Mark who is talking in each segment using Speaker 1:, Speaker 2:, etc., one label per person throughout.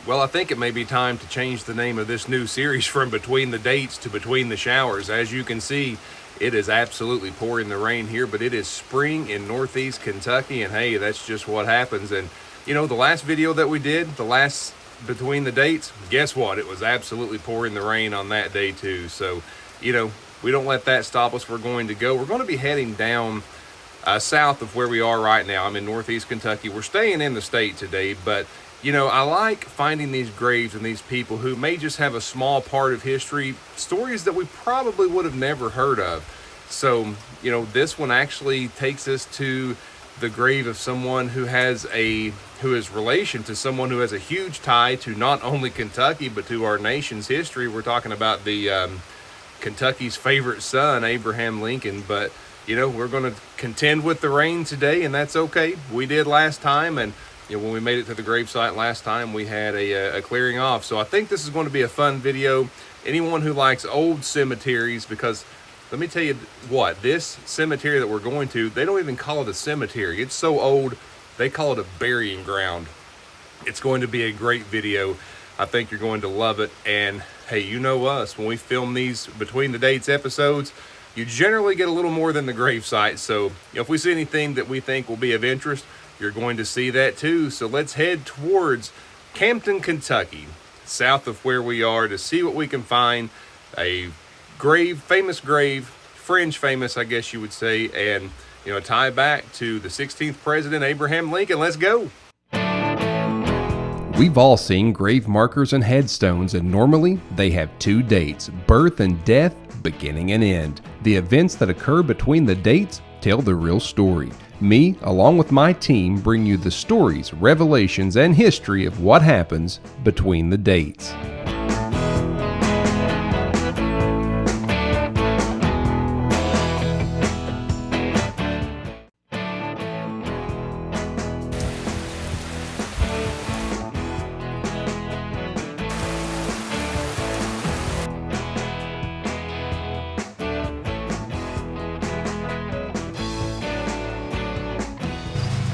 Speaker 1: Well, I think it may be time to change the name of this new series from Between the Dates to Between the Showers. As you can see, it is absolutely pouring the rain here, but it is spring in Northeast Kentucky, and hey, that's just what happens. And you know, the last video that we did, the last Between the Dates, guess what? It was absolutely pouring the rain on that day too. So, you know, we don't let that stop us. We're going to go. We're going to be heading down south of where we are right now. I'm in Northeast Kentucky. We're staying in the state today, but you know, I like finding these graves and these people who may just have a small part of history, stories that we probably would have never heard of. So, you know, this one actually takes us to the grave of someone who is relation to someone who has a huge tie to not only Kentucky, but to our nation's history. We're talking about the Kentucky's favorite son, Abraham Lincoln. But, you know, we're going to contend with the rain today, and that's okay. We did last time, and you know, when we made it to the gravesite last time, we had a clearing off. So I think this is going to be a fun video. Anyone who likes old cemeteries, because let me tell you what, this cemetery that we're going to, they don't even call it a cemetery. It's so old, they call it a burying ground. It's going to be a great video. I think you're going to love it. And hey, you know us, when we film these Between the Dates episodes, you generally get a little more than the gravesite. So you know, if we see anything that we think will be of interest, you're going to see that too. So let's head towards Campton, Kentucky, south of where we are, to see what we can find. A grave, famous grave, fringe famous, I guess you would say, and you know, tie back to the 16th president, Abraham Lincoln. Let's go.
Speaker 2: We've all seen grave markers and headstones, and normally they have two dates: birth and death, beginning and end. The events that occur between the dates tell the real story. Me, along with my team, bring you the stories, revelations, and history of what happens between the dates.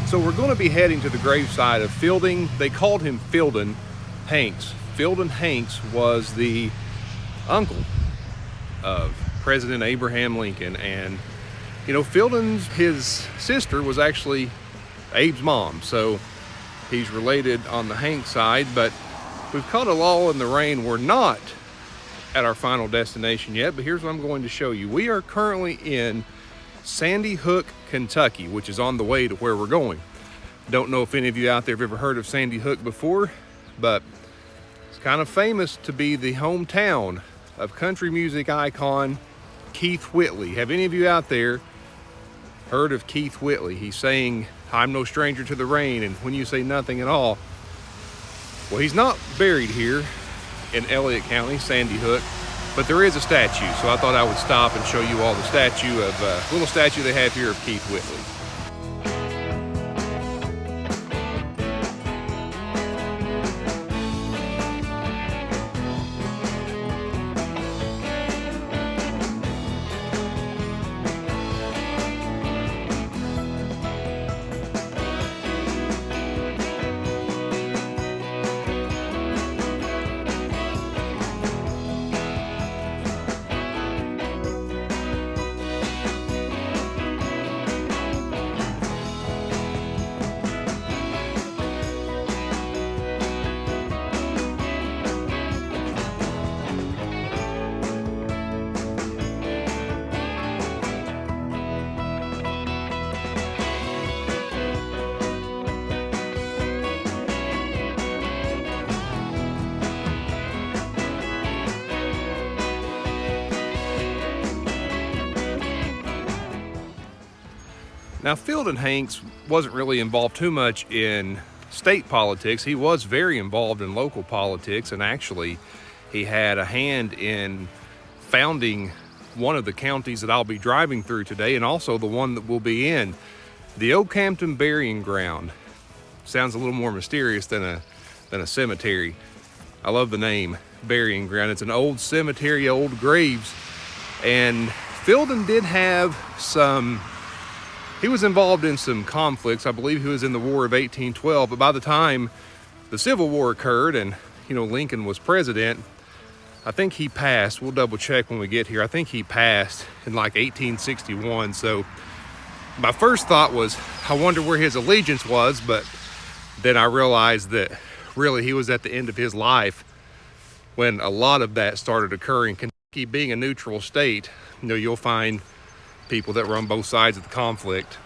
Speaker 1: So we're going to be heading to the gravesite of Fielding. They called him Fielding Hanks. Fielding Hanks was the uncle of President Abraham Lincoln. And, you know, his sister was actually Abe's mom. So he's related on the Hanks side, but we've caught a lull in the rain. We're not at our final destination yet, but here's what I'm going to show you. We are currently in Sandy Hook, Kentucky, which is on the way to where we're going. Don't know if any of you out there have ever heard of Sandy Hook before, but it's kind of famous to be the hometown of country music icon Keith Whitley. Have any of you out there heard of Keith Whitley? He sang "I'm No Stranger to the Rain" and "When You Say Nothing at All." Well, he's not buried here in Elliott County, Sandy Hook, but there is a statue, so I thought I would stop and show you all the little statue they have here of Keith Whitley. Now, Fielding Hanks wasn't really involved too much in state politics. He was very involved in local politics, and actually he had a hand in founding one of the counties that I'll be driving through today, and also the one that we'll be in. The Old Campton Burying Ground. Sounds a little more mysterious than a cemetery. I love the name, Burying Ground. It's an old cemetery, old graves. And Fielding did have he was involved in some conflicts. I believe he was in the War of 1812, but by the time the Civil War occurred and, you know, Lincoln was president, I think he passed. We'll double check when we get here. I think he passed in like 1861. So my first thought was, I wonder where his allegiance was, but then I realized that really he was at the end of his life when a lot of that started occurring. Kentucky being a neutral state, you know, you'll find people that were on both sides of the conflict.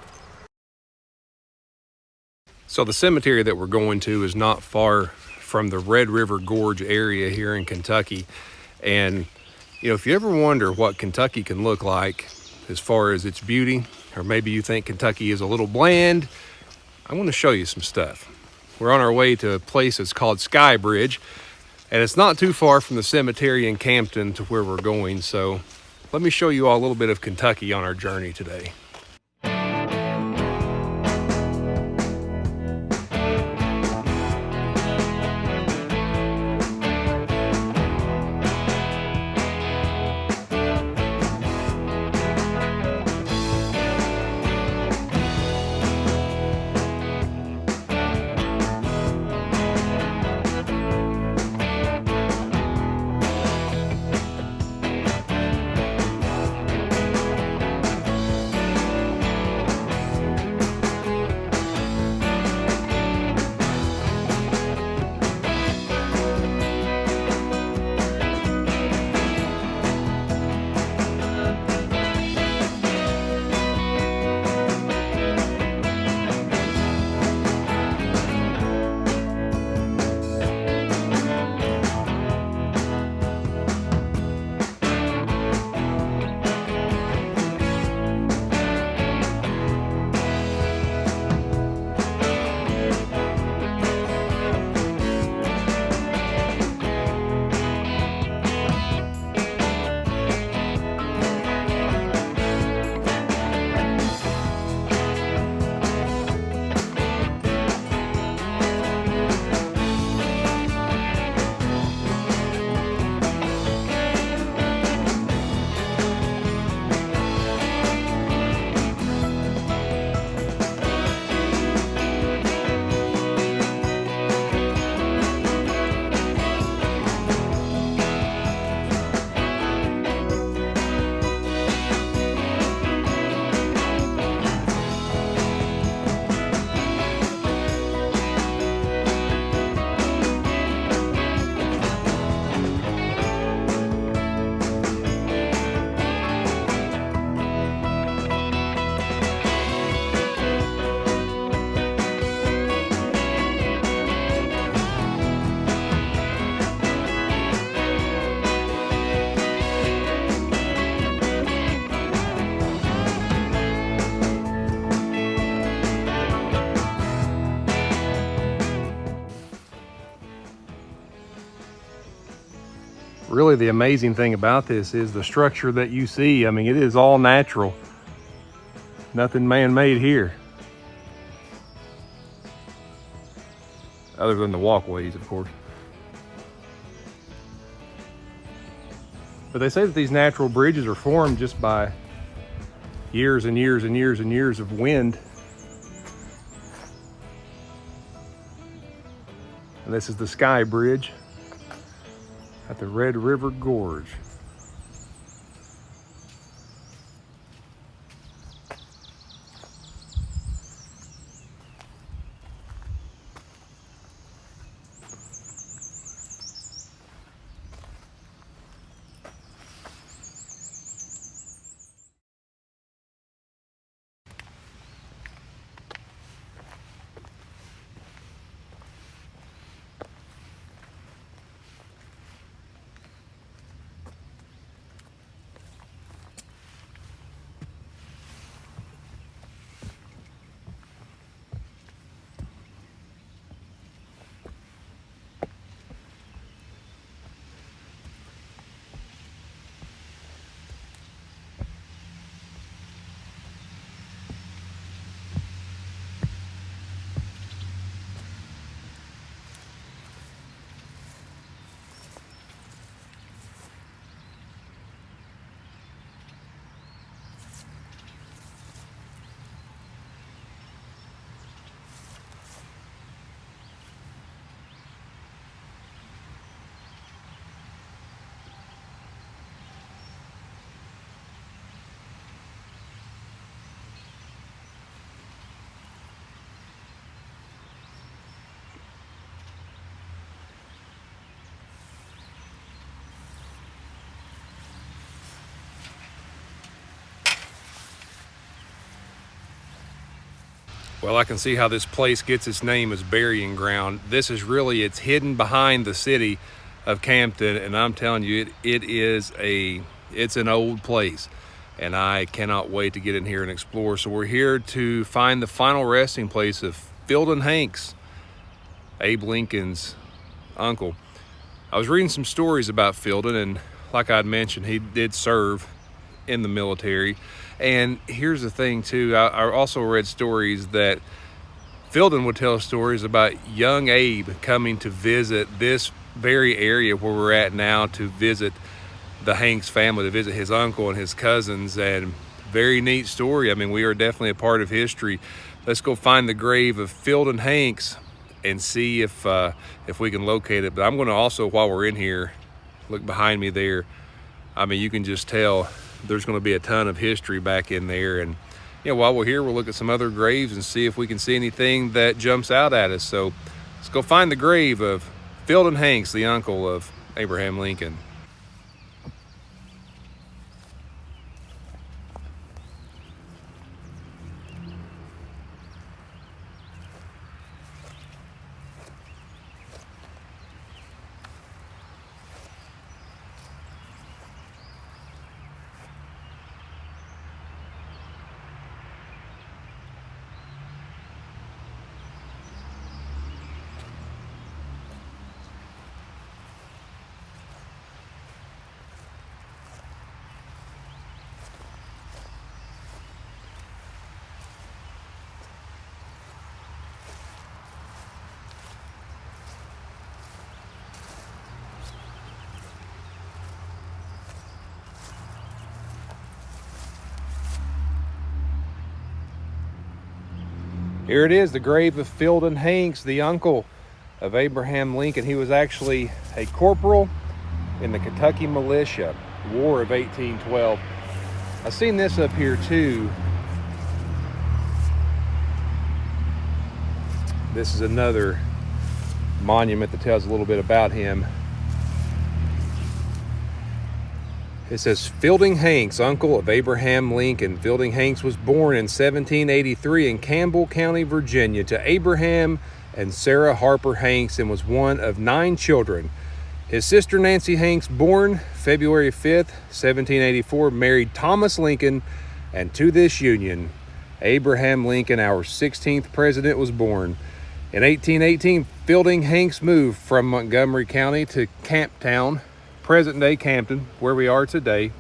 Speaker 1: So the cemetery that we're going to is not far from the Red River Gorge area here in Kentucky. And, you know, if you ever wonder what Kentucky can look like as far as its beauty, or maybe you think Kentucky is a little bland, I want to show you some stuff. We're on our way to a place that's called Sky Bridge, and it's not too far from the cemetery in Campton to where we're going. So let me show you all a little bit of Kentucky on our journey today. Really, the amazing thing about this is the structure that you see. I mean, it is all natural. Nothing man-made here. Other than the walkways, of course. But they say that these natural bridges are formed just by years and years and years and years of wind. And this is the Sky Bridge at the Red River Gorge. Well, I can see how this place gets its name as burying ground. This is really, it's hidden behind the city of Campton, and I'm telling you, it's an old place, and I cannot wait to get in here and explore. So we're here to find the final resting place of Fielding Hanks, Abe Lincoln's uncle. I was reading some stories about Fielding, and like I'd mentioned, he did serve in the military. And here's the thing too, I also read stories that Fielding would tell stories about young Abe coming to visit this very area where we're at now, to visit the Hanks family, to visit his uncle and his cousins. And very neat story. I mean, we are definitely a part of history. Let's go find the grave of Fielding Hanks and see if we can locate it. But I'm going to also, while we're in here, look behind me there. I mean, you can just tell there's going to be a ton of history back in there. And while we're here, we'll look at some other graves and see if we can see anything that jumps out at us. So let's go find the grave of Fielding Hanks, the uncle of Abraham Lincoln. Here it is, the grave of Fielding Hanks, the uncle of Abraham Lincoln. He was actually a corporal in the Kentucky militia, War of 1812. I've seen this up here too. This is another monument that tells a little bit about him. It says, Fielding Hanks, uncle of Abraham Lincoln. Fielding Hanks was born in 1783 in Campbell County, Virginia, to Abraham and Sarah Harper Hanks, and was one of 9 children. His sister Nancy Hanks, born February 5th, 1784, married Thomas Lincoln, and to this union, Abraham Lincoln, our 16th president, was born. In 1818, Fielding Hanks moved from Montgomery County to Campton, present-day Campton, where we are today,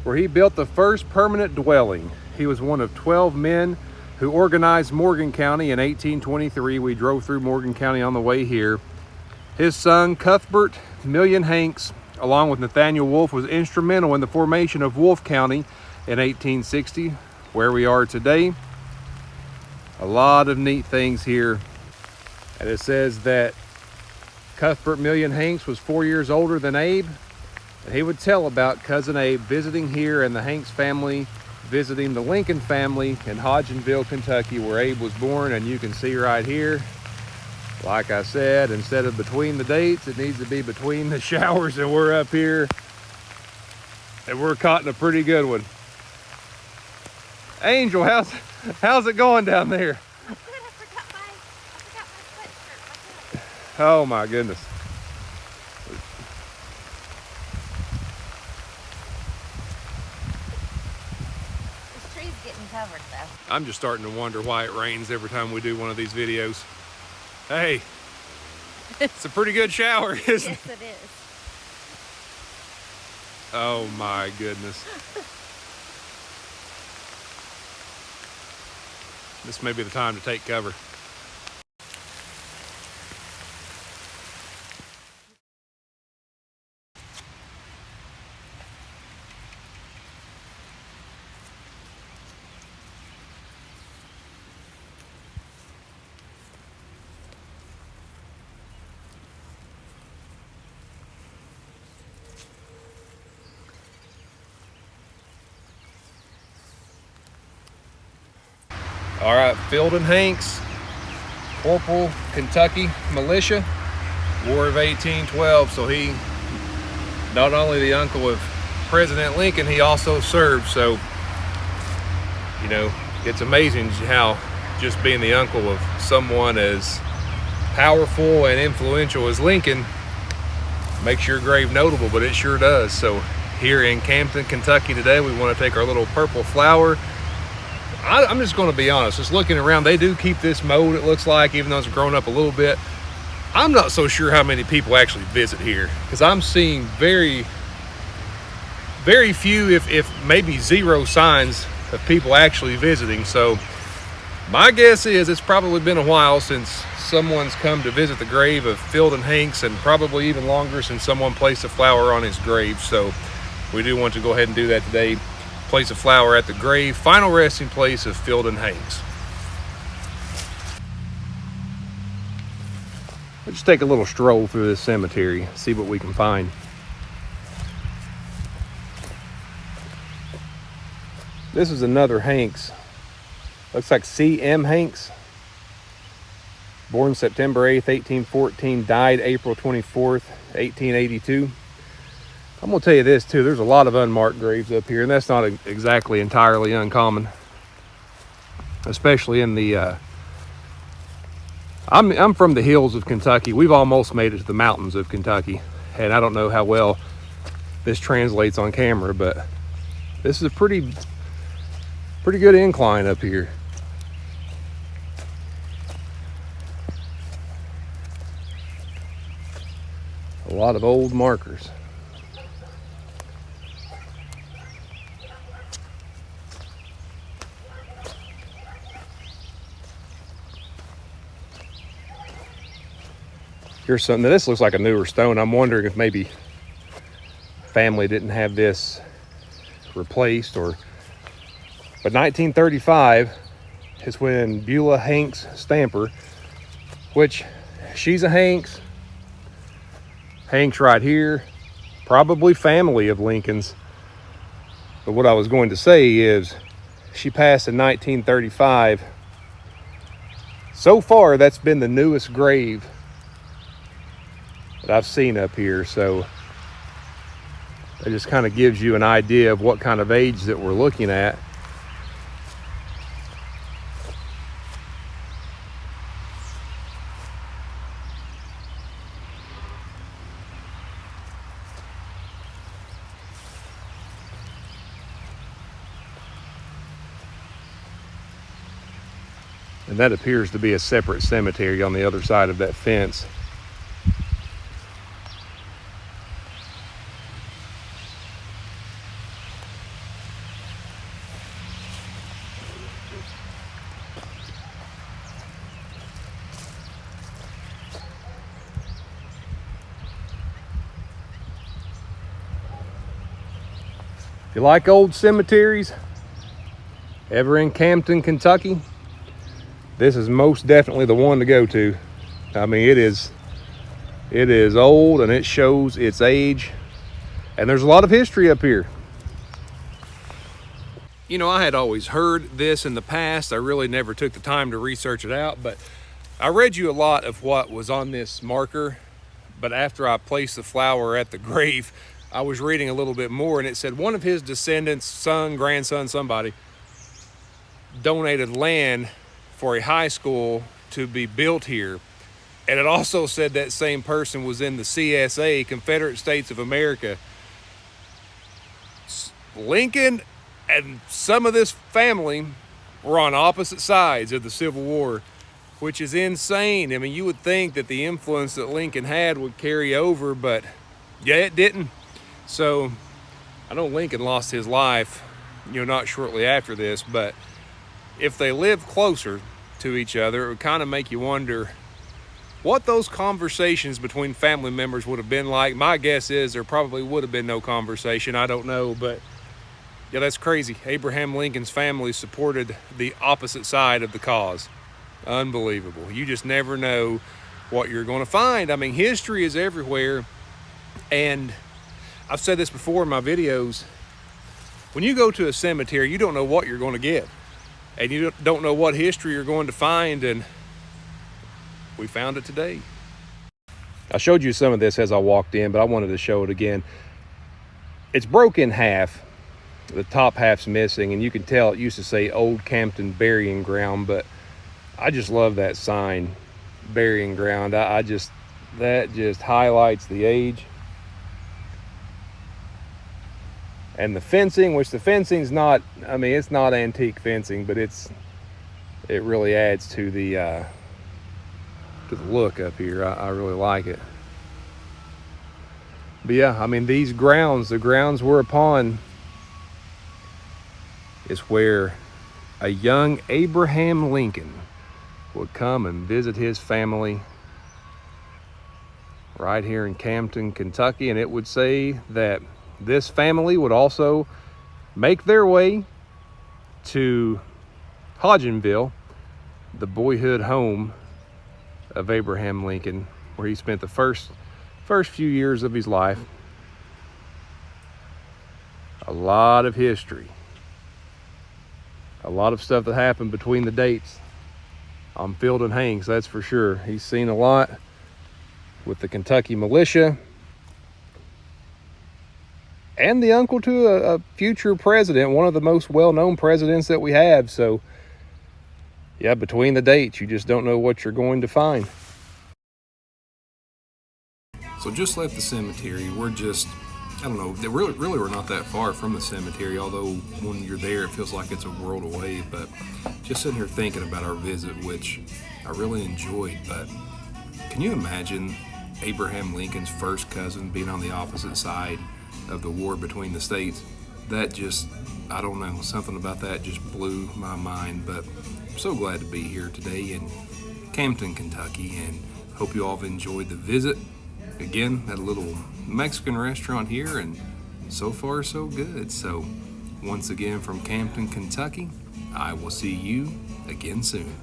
Speaker 1: where he built the first permanent dwelling. He was one of 12 men who organized Morgan County in 1823. We drove through Morgan County on the way here. His son, Cuthbert Million Hanks, along with Nathaniel Wolfe, was instrumental in the formation of Wolfe County in 1860, where we are today. A lot of neat things here. And it says that Cuthbert Million Hanks was 4 years older than Abe, and he would tell about cousin Abe visiting here and the Hanks family visiting the Lincoln family in Hodgenville, Kentucky, where Abe was born. And you can see right here, like I said, instead of between the dates, it needs to be between the showers, and we're up here and we're caught in a pretty good one. Angel, how's it going down there? Oh my goodness.
Speaker 3: This tree's getting covered though.
Speaker 1: I'm just starting to wonder why it rains every time we do one of these videos. Hey, it's a pretty good shower, isn't it?
Speaker 3: Yes, it is.
Speaker 1: Oh my goodness. This may be the time to take cover. All right, Fielding Hanks, Corporal, Kentucky Militia, War of 1812. So he, not only the uncle of President Lincoln, he also served. So, it's amazing how just being the uncle of someone as powerful and influential as Lincoln makes your grave notable, but it sure does. So here in Campton, Kentucky today, we want to take our little purple flower. I'm just going to be honest, just looking around, they do keep this mowed, it looks like, even though it's grown up a little bit. I'm not so sure how many people actually visit here, because I'm seeing very few, if maybe zero signs of people actually visiting. So my guess is it's probably been a while since someone's come to visit the grave of Fielding Hanks, and probably even longer since someone placed a flower on his grave. So we do want to go ahead and do that today. Place a flower at the grave, final resting place of Fielding Hanks. Let's just take a little stroll through this cemetery, see what we can find. This is another Hanks. Looks like C.M. Hanks. Born September 8th, 1814, died April 24th, 1882. I'm going to tell you this too, there's a lot of unmarked graves up here, and that's not exactly entirely uncommon. Especially in the, I'm from the hills of Kentucky. We've almost made it to the mountains of Kentucky. And I don't know how well this translates on camera, but this is a pretty good incline up here. A lot of old markers. Here's something. This looks like a newer stone. I'm wondering if maybe family didn't have this replaced, but 1935 is when Beulah Hanks Stamper, which she's a Hanks right here, probably family of Lincoln's. But what I was going to say is she passed in 1935. So far, that's been the newest grave that I've seen up here. So it just kind of gives you an idea of what kind of age that we're looking at. And that appears to be a separate cemetery on the other side of that fence. If you like old cemeteries, ever in Campton, Kentucky, this is most definitely the one to go to. I mean, it is old, and it shows its age, and there's a lot of history up here. You know, I had always heard this in the past. I really never took the time to research it out, but I read you a lot of what was on this marker. But after I placed the flower at the grave, I was reading a little bit more, and it said one of his descendants, son, grandson, somebody, donated land for a high school to be built here. And it also said that same person was in the CSA, Confederate States of America. Lincoln and some of this family were on opposite sides of the Civil War, which is insane. I mean, you would think that the influence that Lincoln had would carry over, but yeah, it didn't. So I know Lincoln lost his life, not shortly after this, but if they lived closer to each other, it would kind of make you wonder what those conversations between family members would have been like. My guess is there probably would have been no conversation. I don't know, but yeah, that's crazy. Abraham Lincoln's family supported the opposite side of the cause. Unbelievable. You just never know what you're going to find. I mean, history is everywhere, and I've said this before in my videos. When you go to a cemetery, you don't know what you're going to get, and you don't know what history you're going to find, and we found it today. I showed you some of this as I walked in, but I wanted to show it again. It's broke in half. The top half's missing, and you can tell it used to say Old Campton Burying Ground, but I just love that sign, burying ground. That just highlights the age. And the fencing, which the fencing's not, I mean, it's not antique fencing, but it really adds to the look up here. I really like it. But yeah, I mean, the grounds we're upon is where a young Abraham Lincoln would come and visit his family right here in Campton, Kentucky. And it would say that this family would also make their way to Hodgenville, the boyhood home of Abraham Lincoln, where he spent the first few years of his life. A lot of history, a lot of stuff that happened between the dates on Field and Hanks, that's for sure. He's seen a lot with the Kentucky militia, and the uncle to a future president, one of the most well-known presidents that we have. So yeah, between the dates, you just don't know what you're going to find.
Speaker 2: So just left the cemetery. We're just, I don't know, really we're not that far from the cemetery, although when you're there it feels like it's a world away. But just sitting here thinking about our visit, which I really enjoyed. But can you imagine Abraham Lincoln's first cousin being on the opposite side of the war between the states? That just, I don't know, something about that just blew my mind. But I'm so glad to be here today in Campton, Kentucky, and hope you all have enjoyed the visit. Again, at a little Mexican restaurant here, and so far so good. So once again from Campton, Kentucky, I will see you again soon.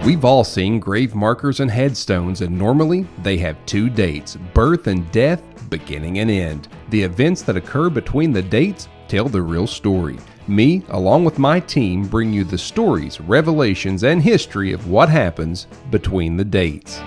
Speaker 2: We've all seen grave markers and headstones, and normally they have two dates: birth and death, beginning and end. The events that occur between the dates tell the real story. Me, along with my team, bring you the stories, revelations, and history of what happens between the dates.